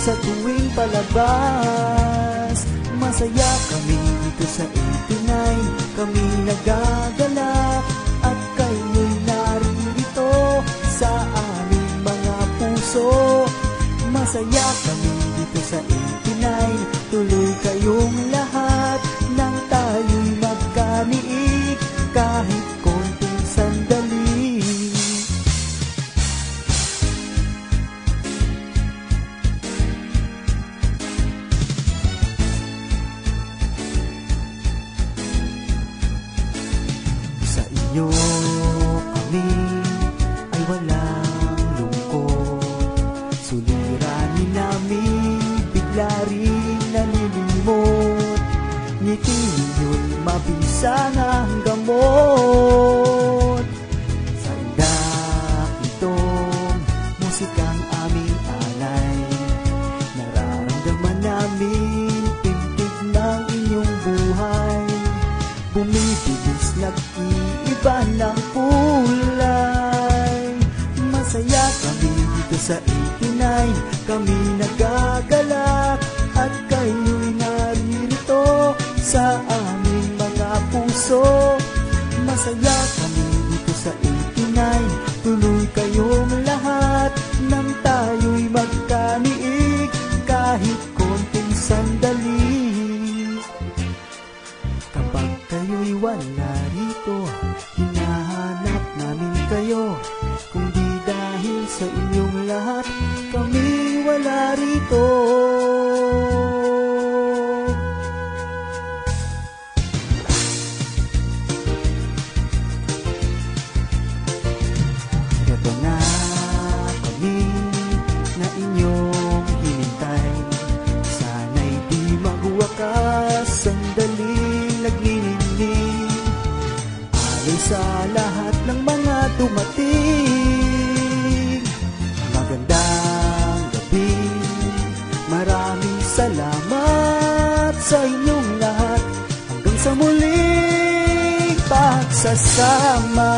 sa tuwing palabas. Masaya kami dito sa 89, kami nagagalak at kayo'y naririto sa aming mga puso. Masaya kami dito sa 89, tuloy kayong lahat nang tayo'y magkaniig kahit konting sandali. Sa inyo kami ay walang lungkot, suliranin namin bigla rin nalilimot. Ngiti ninyo'y mabisang ang gamot. Sa indak itong musikang aming alay, nararamdaman namin pintig ng inyong buhay. Bumibilis nag-iiba ng kulay. Masaya kami dito sa 89, kami nagagalak at kayo'y naririto sa aming mga puso. Masaya kami dito sa 89, tuloy kayong lahat nang tayo'y magkaniig kahit konting sandali. Kapag kayo'y wala rito, hinahanap namin kayo. Kung di dahil sa inyong lahat, kami wala rito. Ito na kami na inyong hinintay. Sana'y di magwakas, sandaling nagniningning. Alay sa lahat ng mga dumating. Magandang gabi, maraming salamat sa inyong lahat. Hanggang sa muling pagsasama.